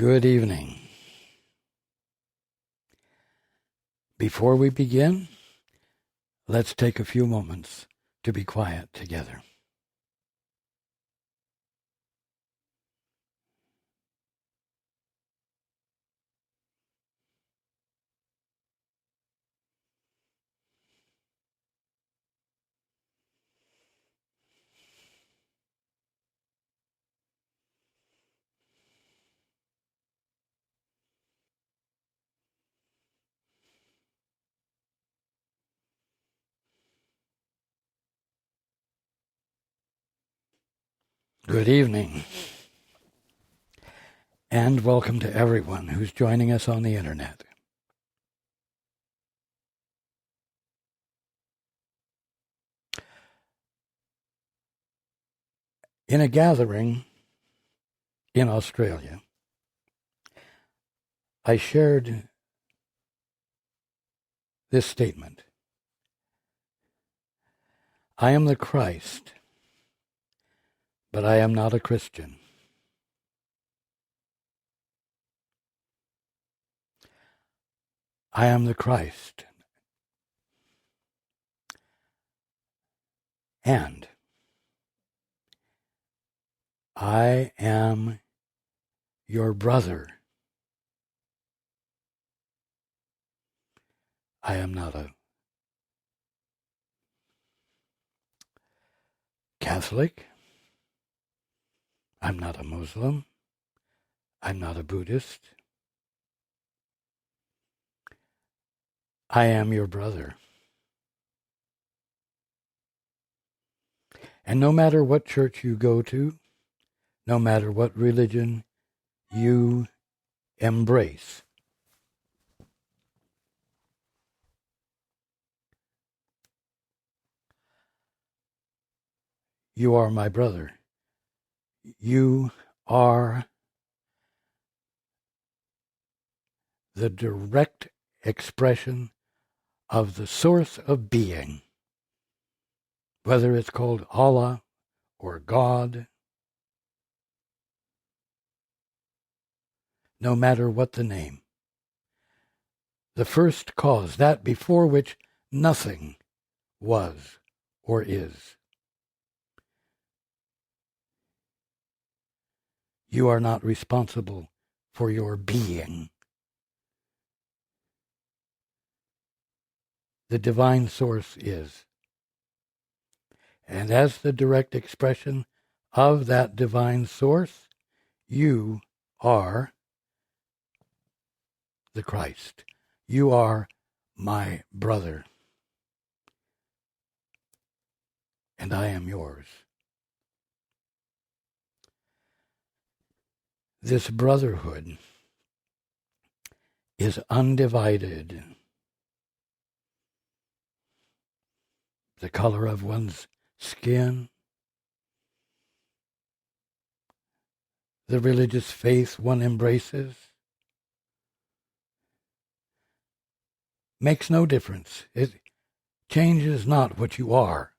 Good evening. Before we begin, let's take a few moments to be quiet together. Good evening, and welcome to everyone who's joining us on the internet. In a gathering in Australia, I shared this statement: I am the Christ, but I am not a Christian. I am the Christ, and I am your brother. I am not a Catholic. I'm not a Muslim. I'm not a Buddhist. I am your brother. And no matter what church you go to, no matter what religion you embrace, you are my brother. You are the direct expression of the source of being, whether it's called Allah or God, no matter what the name. The first cause, that before which nothing was or is. You are not responsible for your being. The divine source is. And as the direct expression of that divine source, you are the Christ. You are my brother. And I am yours. This brotherhood is undivided. The color of one's skin, the religious faith one embraces, makes no difference. It changes not what you are.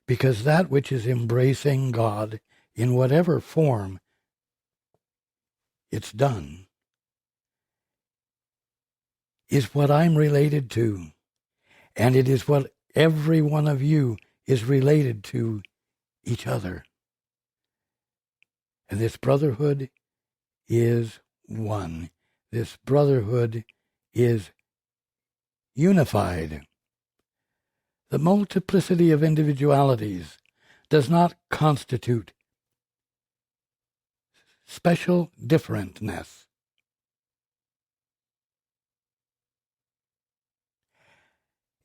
Because that which is embracing God in whatever form it's done is what I'm related to. And it is what every one of you is related to each other. And this brotherhood is one. This brotherhood is unified. The multiplicity of individualities does not constitute special differentness.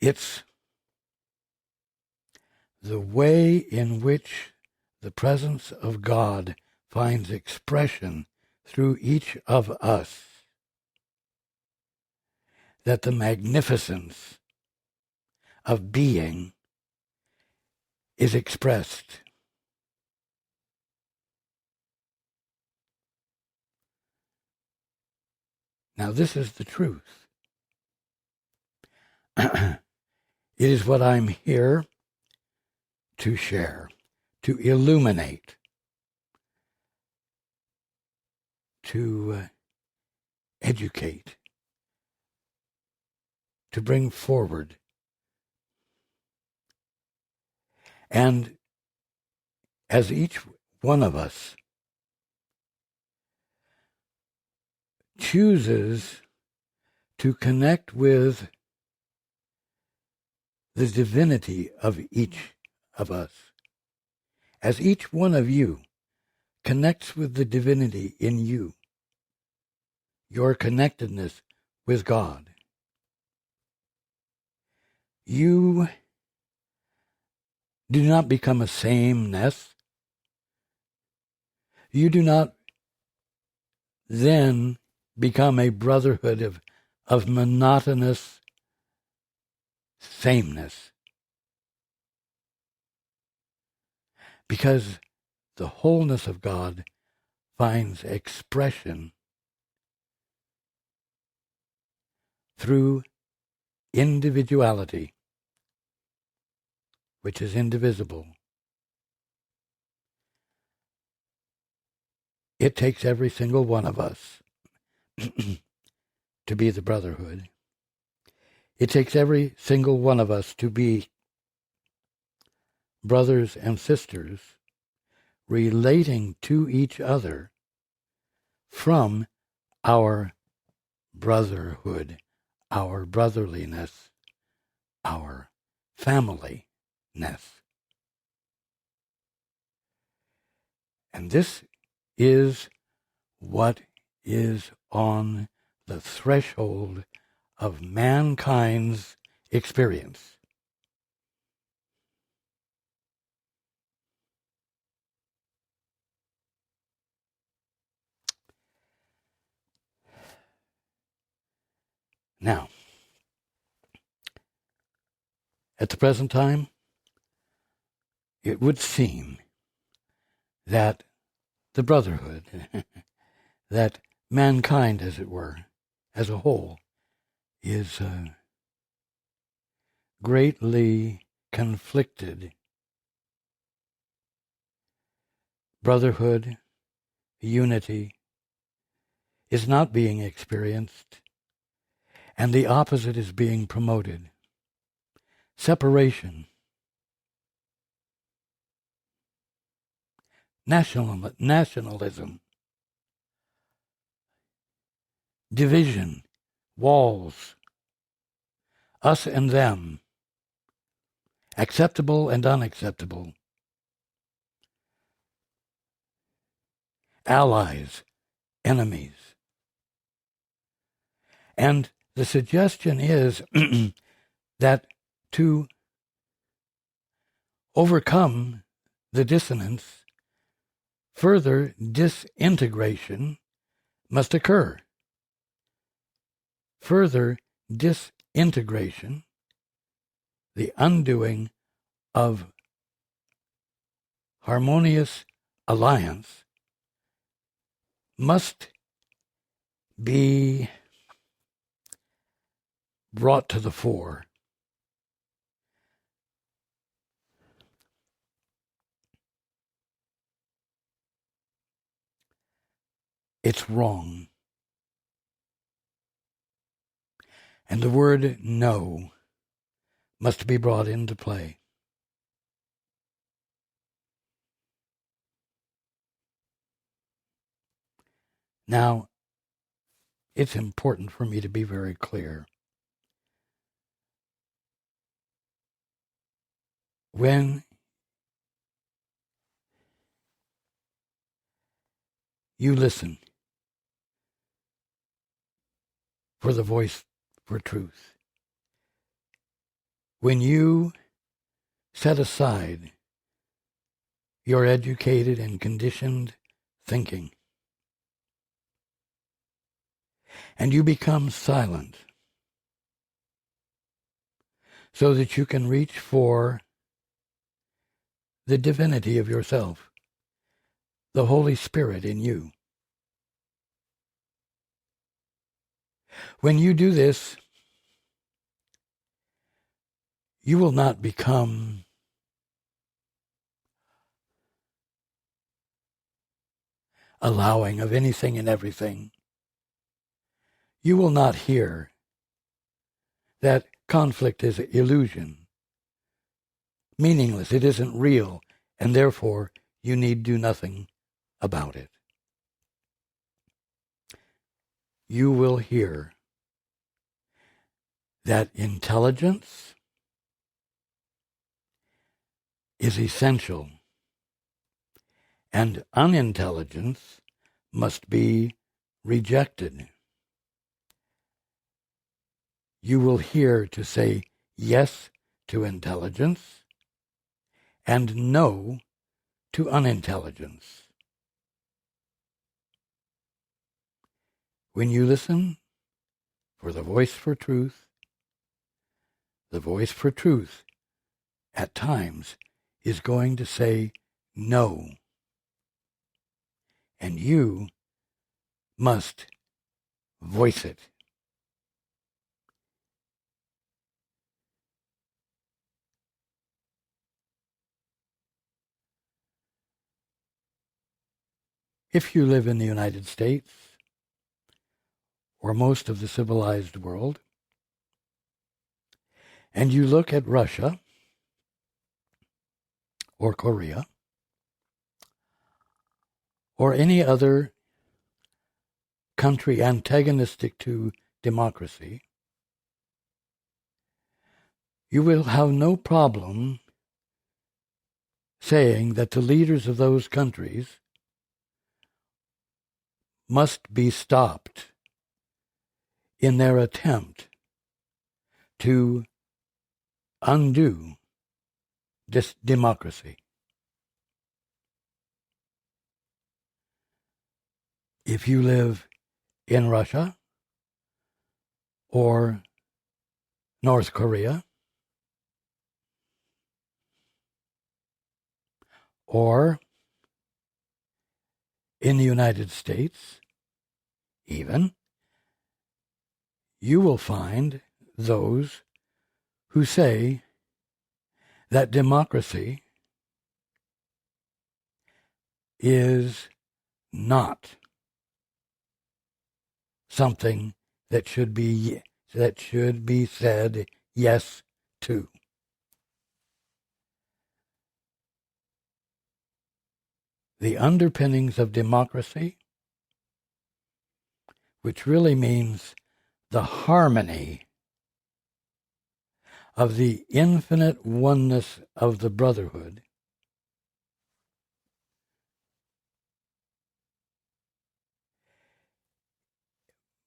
It's the way in which the presence of God finds expression through each of us that the magnificence of being is expressed. Now, this is the truth. It is what I'm here to share, to illuminate. to educate, to bring forward. And as each one of us chooses to connect with the divinity of each of us, as each one of you connects with the divinity in you, your connectedness with God, you do not become a sameness. You do not then become a brotherhood of monotonous sameness. Because the wholeness of God finds expression through individuality, which is indivisible. It takes every single one of us to be the brotherhood. It takes every single one of us to be brothers and sisters relating to each other from our brotherhood, our brotherliness, our familyness. And this is what is on the threshold of mankind's experience. Now, at the present time, it would seem that the brotherhood, that mankind, as it were, as a whole, is greatly conflicted. Brotherhood, unity, is not being experienced, and the opposite is being promoted. Separation, nationalism, division, walls, us and them, acceptable and unacceptable, allies, enemies. And the suggestion is that to overcome the dissonance, further disintegration must occur. Further disintegration, the undoing of harmonious alliance, must be brought to the fore. It's wrong. And the word no must be brought into play. Now, it's important for me to be very clear. When you listen for the voice for truth, when you set aside your educated and conditioned thinking, and you become silent so that you can reach for the divinity of yourself, the Holy Spirit in you. When you do this, you will not become allowing of anything and everything, you will not hear that conflict is illusion, meaningless, it isn't real, and therefore you need do nothing about it. You will hear that intelligence is essential and unintelligence must be rejected. You will hear to say yes to intelligence and no to unintelligence. When you listen for the voice for truth at times is going to say no. And you must voice it. If you live in the United States, or most of the civilized world, and you look at Russia or Korea or any other country antagonistic to democracy, you will have no problem saying that the leaders of those countries must be stopped in their attempt to undo this democracy. If you live in Russia or North Korea or in the United States, even, you will find those who say that democracy is not something that should be said yes to. The underpinnings of democracy, which really means the harmony of the infinite oneness of the brotherhood,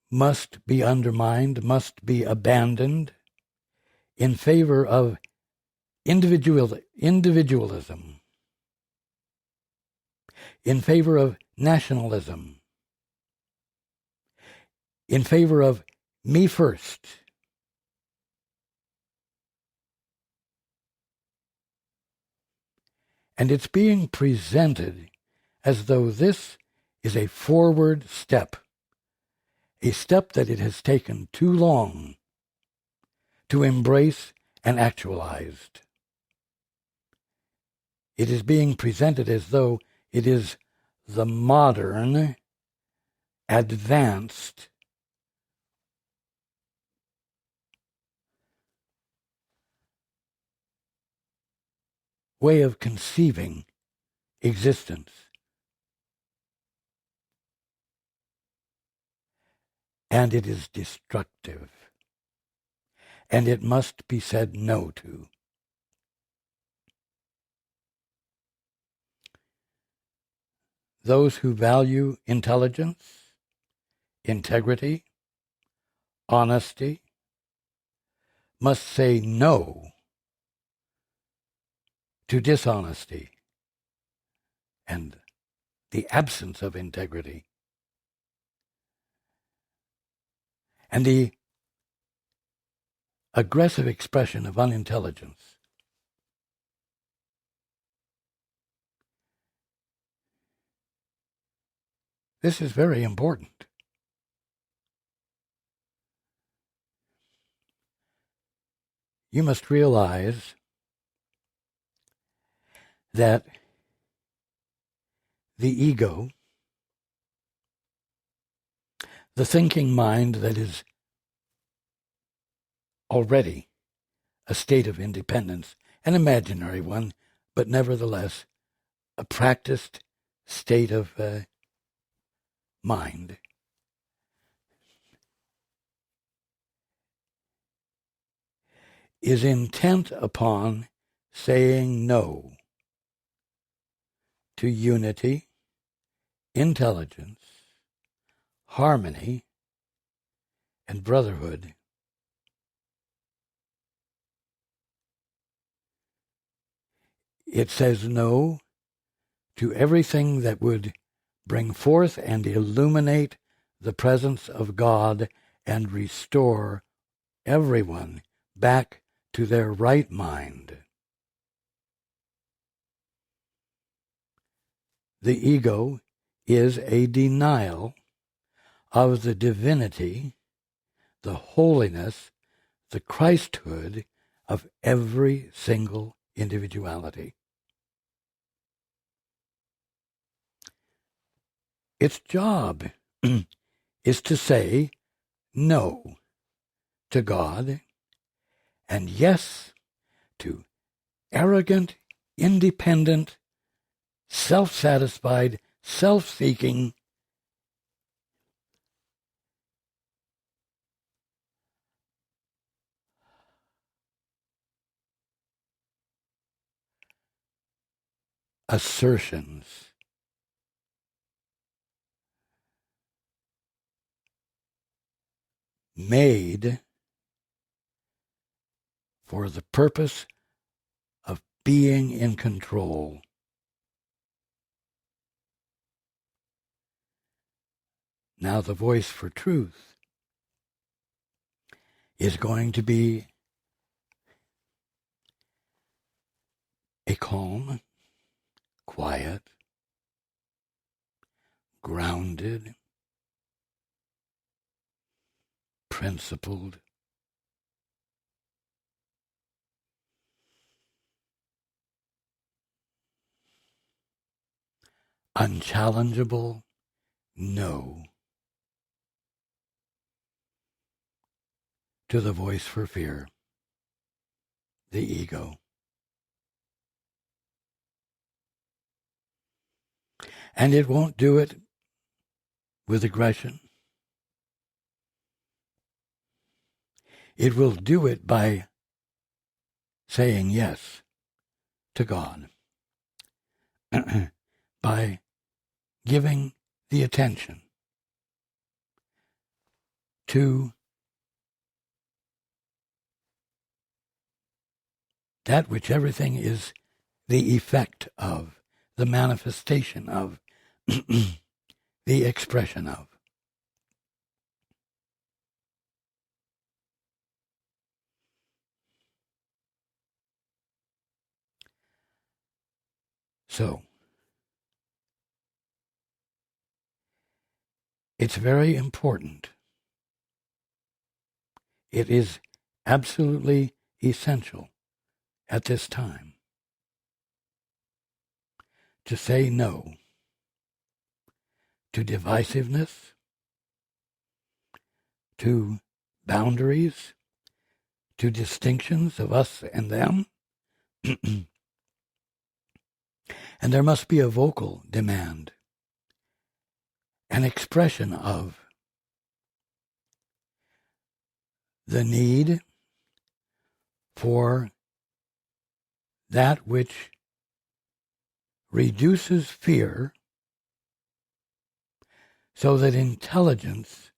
must be undermined, must be abandoned in favor of individualism, in favor of nationalism, in favor of me first. And it's being presented as though this is a forward step, a step that it has taken too long to embrace and actualize. It is being presented as though it is the modern, advanced way of conceiving existence. And it is destructive. And it must be said no to. Those who value intelligence, integrity, honesty, must say no to dishonesty and the absence of integrity and the aggressive expression of unintelligence. This is very important. You must realize that the ego the thinking mind that is already a state of independence, an imaginary one, but nevertheless a practiced state of mind, is intent upon saying no to unity, intelligence, harmony, and brotherhood. It says no to everything that would bring forth and illuminate the presence of God and restore everyone back to their right mind. The ego is a denial of the divinity, the holiness, the Christhood of every single individuality. Its job is to say no to God and yes to arrogant, independent, self-satisfied, self-seeking, assertions. Made for the purpose of being in control. Now the voice for truth is going to be a calm, quiet, grounded, principled, unchallengeable no to the voice for fear, the ego. And it won't do it with aggression. It will do it by saying yes to God, by giving the attention to that which everything is the effect of, the manifestation of, the expression of. So, it's very important. It is absolutely essential at this time to say no to divisiveness, to boundaries, to distinctions of us and them. And there must be a vocal demand, an expression of the need for that which reduces fear so that intelligence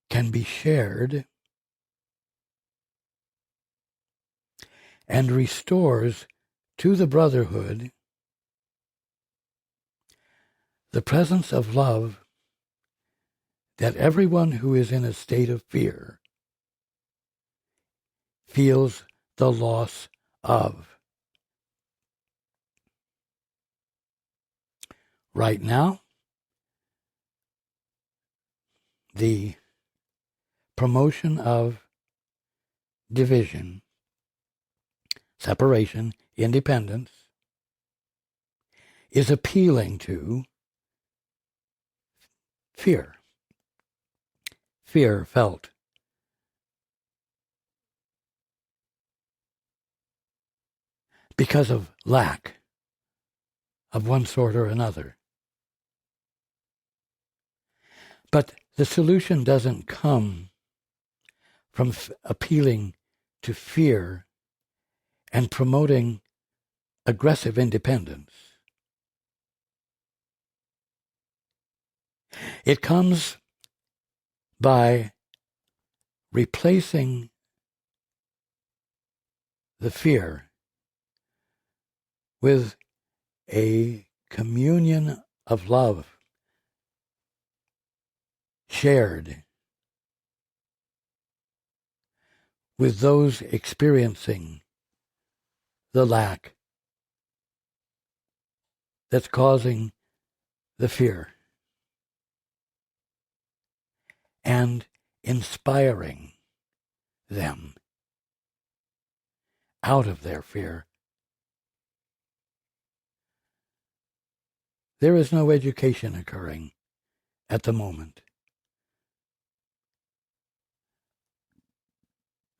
can be shared and restores to the brotherhood the presence of love that everyone who is in a state of fear feels the loss of. Right now, the promotion of division, separation, independence, is appealing to fear. fear felt. Because of lack of one sort or another. But the solution doesn't come from appealing to fear and promoting aggressive independence. It comes by replacing the fear with a communion of love shared with those experiencing the lack that's causing the fear, and inspiring them out of their fear. There is no education occurring at the moment.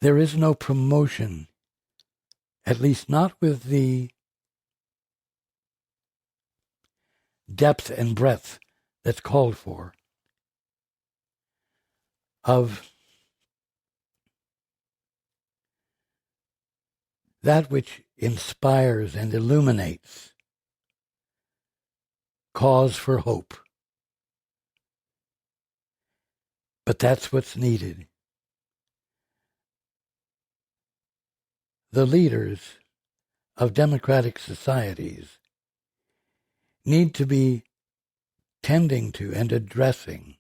There is no promotion, at least not with the depth and breadth that's called for, of that which inspires and illuminates cause for hope. But that's what's needed. The leaders of democratic societies need to be tending to and addressing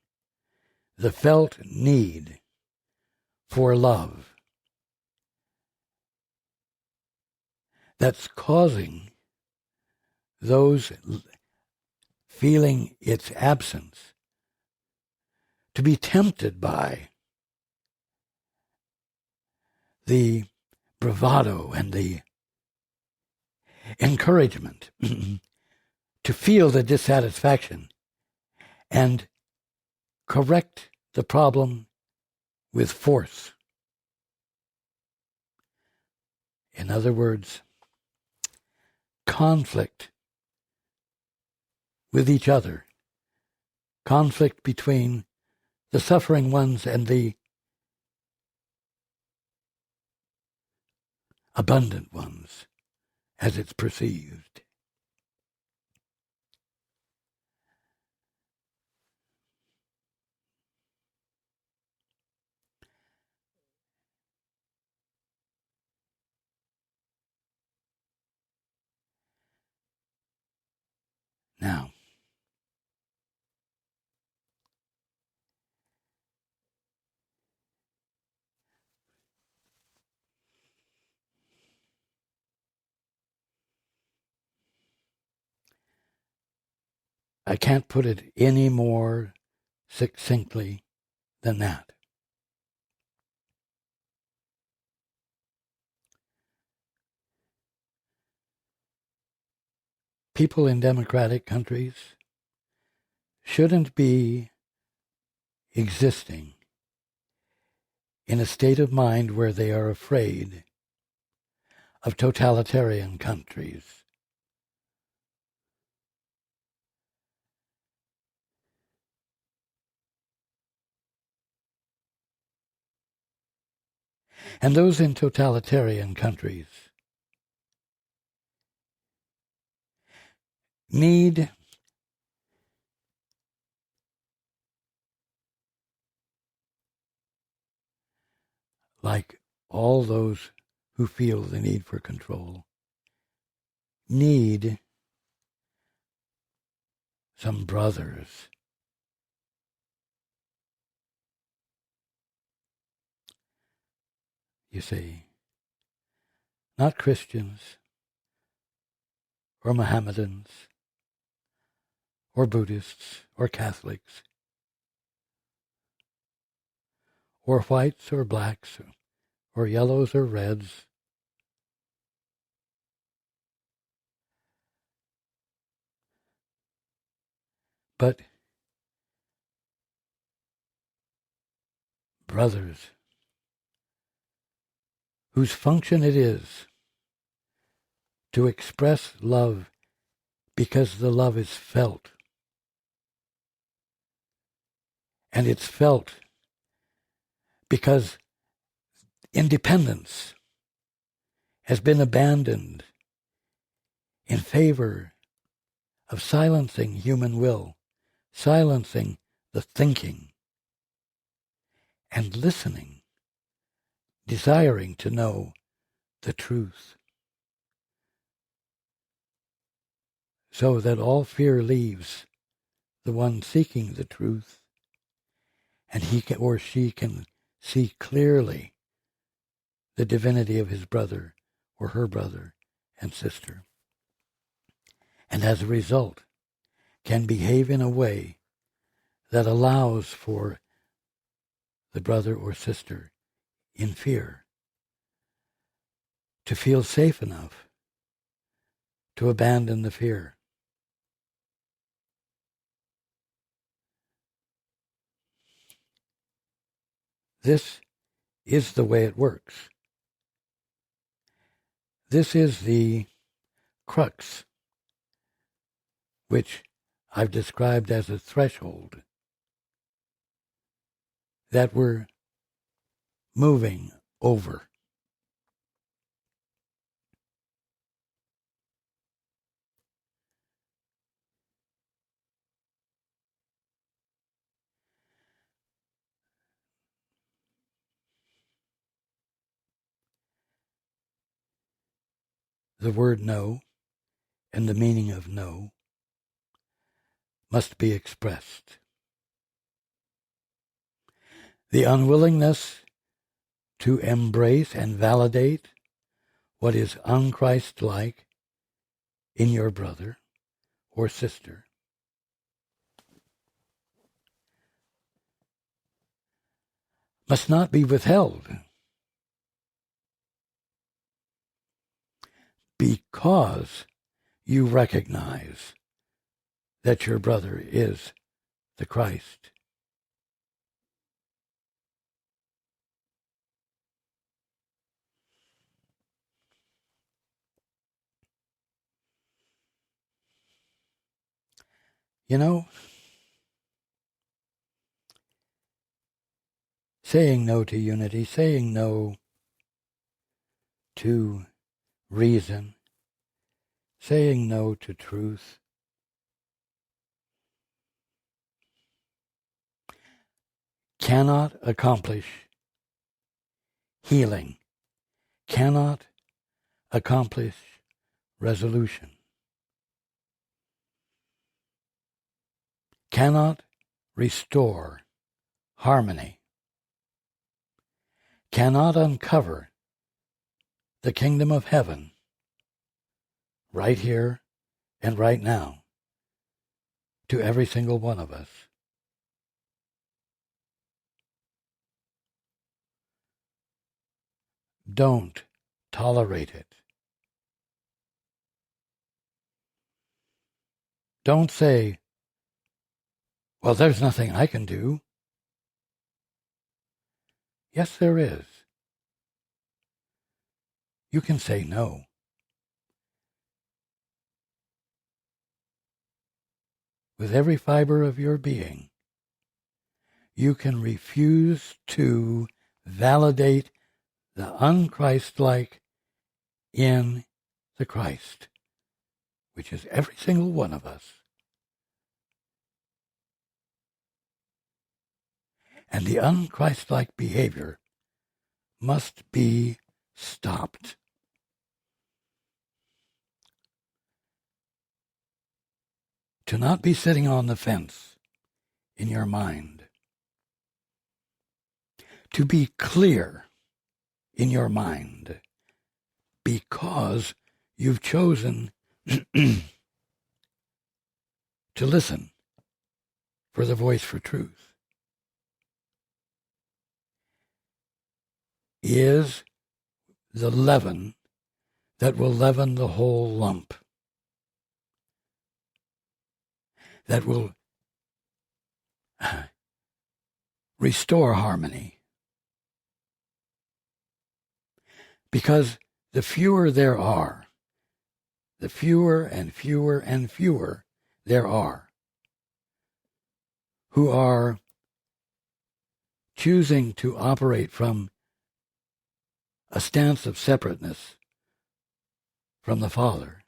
the felt need for love that's causing those feeling its absence to be tempted by the bravado and the encouragement to feel the dissatisfaction and correct the problem with force. In other words, conflict with each other, conflict between the suffering ones and the abundant ones, as it's perceived. Now, I can't put it any more succinctly than that. People in democratic countries shouldn't be existing in a state of mind where they are afraid of totalitarian countries. And those in totalitarian countries need like all those who feel the need for control, need some brothers. You see, not Christians or Mohammedans or Buddhists or Catholics or whites or blacks or yellows or reds, but brothers, whose function it is to express love because the love is felt. And it's felt because independence has been abandoned in favor of silencing human will, silencing the thinking, and listening, desiring to know the truth, so that all fear leaves the one seeking the truth, and he or she can see clearly the divinity of his brother or her brother and sister, and as a result can behave in a way that allows for the brother or sister in fear to feel safe enough to abandon the fear. This is the way it works. This is the crux, which I've described as a threshold that we're moving over. The word no and the meaning of no must be expressed. The unwillingness to embrace and validate what is unchristlike in your brother or sister must not be withheld, because you recognize that your brother is the Christ. You know, saying no to unity, saying no to reason, saying no to truth, cannot accomplish healing, cannot accomplish resolution, cannot restore harmony, cannot uncover the kingdom of heaven right here and right now to every single one of us. Don't tolerate it. Don't say, well, there's nothing I can do. Yes, there is. You can say no. With every fiber of your being, you can refuse to validate the unchristlike in the Christ, which is every single one of us. And the unchristlike behavior must be stopped. To not be sitting on the fence in your mind. To be clear in your mind because you've chosen to listen for the voice for truth is the leaven that will leaven the whole lump, that will restore harmony, Because the fewer there are, the fewer and fewer and fewer there are who are choosing to operate from a stance of separateness from the Father,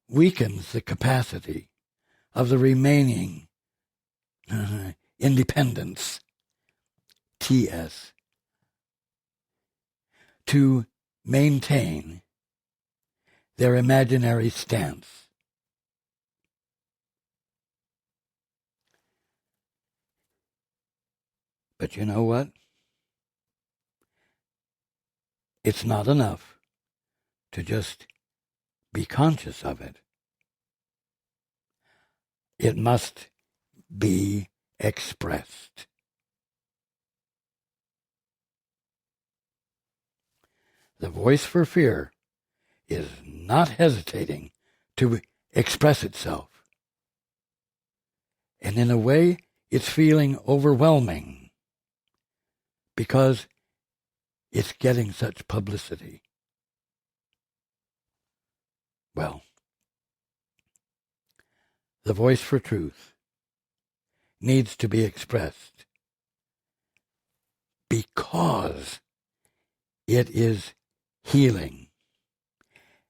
weakens the capacity of the remaining independents, TS, to maintain their imaginary stance. But you know what? It's not enough to just be conscious of it. It must be expressed. The voice for fear is not hesitating to express itself. And in a way, it's feeling overwhelming because it's getting such publicity. Well, the voice for truth needs to be expressed because it is healing.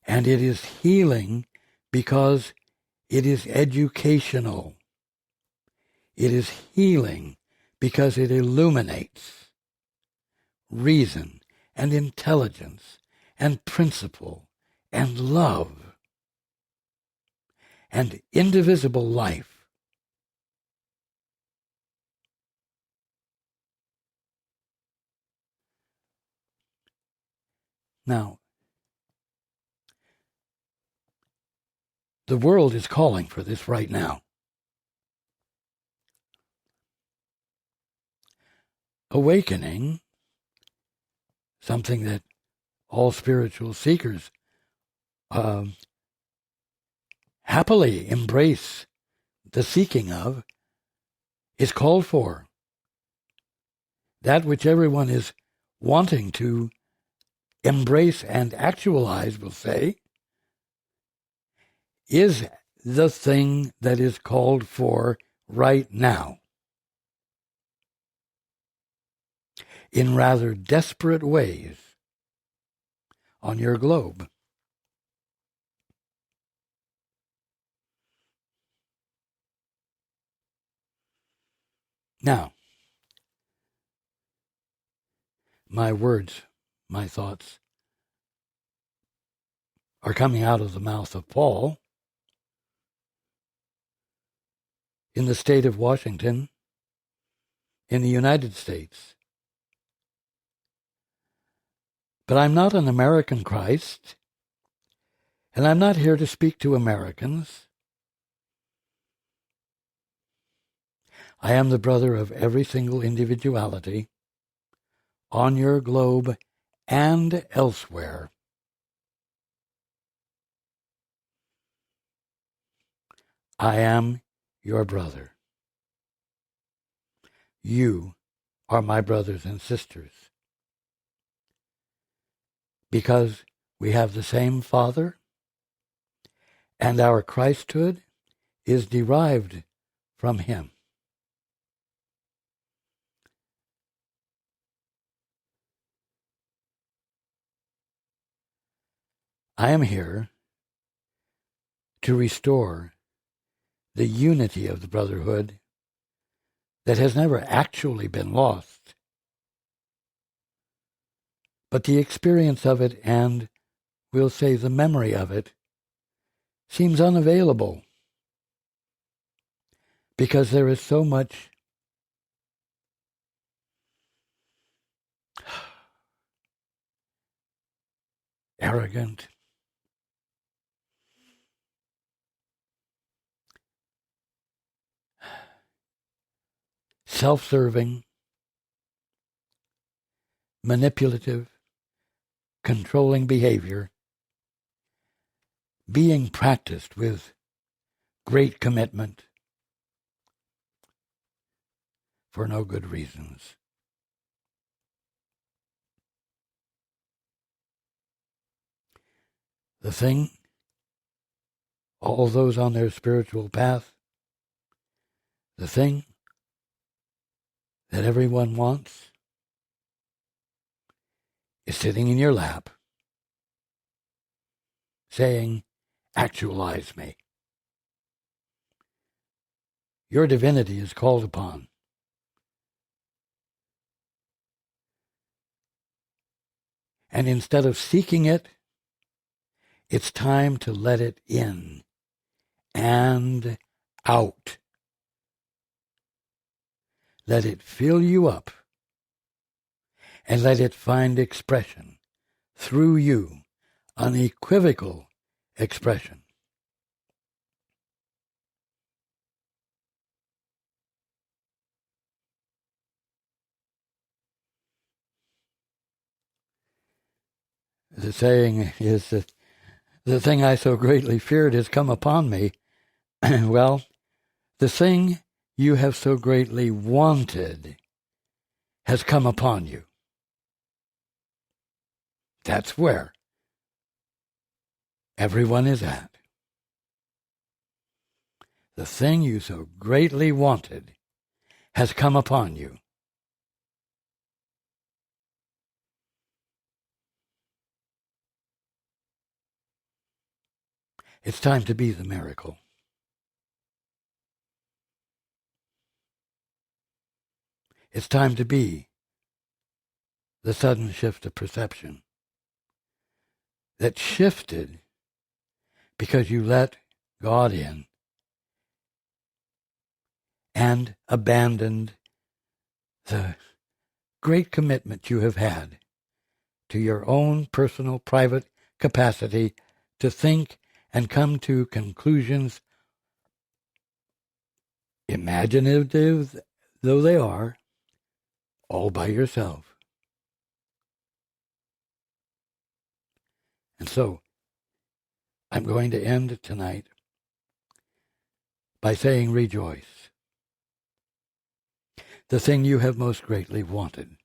And it is healing because it is educational. It is healing because it illuminates reason and intelligence and principle and love and indivisible life. Now, the world is calling for this right now. Awakening, something that all spiritual seekers happily embrace the seeking of, is called for. That which everyone is wanting to embrace and actualize, we'll say, is the thing that is called for right now. In rather desperate ways on your globe. Now, my words, my thoughts, are coming out of the mouth of Paul in the state of Washington, in the United States. But I'm not an American Christ, and I'm not here to speak to Americans. I am the brother of every single individuality on your globe and elsewhere. I am your brother. You are my brothers and sisters. Because we have the same Father, and our Christhood is derived from Him. I am here to restore the unity of the brotherhood that has never actually been lost, but the experience of it and, we'll say, the memory of it seems unavailable because there is so much arrogant, self-serving, manipulative, controlling behavior being practiced with great commitment for no good reasons. the thing, all those on their spiritual path, the thing that everyone wants is sitting in your lap, saying, actualize me. Your divinity is called upon. And instead of seeking it, it's time to let it in and out. Let it fill you up and let it find expression through you, unequivocal expression. The saying is that the thing I so greatly feared has come upon me. Well, the thing you have so greatly wanted has come upon you. That's where everyone is at. The thing you so greatly wanted has come upon you. It's time to be the miracle. It's time to be the sudden shift of perception that shifted because you let God in and abandoned the great commitment you have had to your own personal, private capacity to think and come to conclusions, imaginative though they are, all by yourself. And so, I'm going to end tonight by saying rejoice. The thing you have most greatly wanted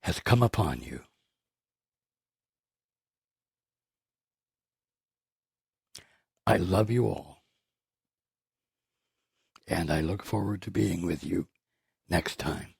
has come upon you. I love you all, and I look forward to being with you next time.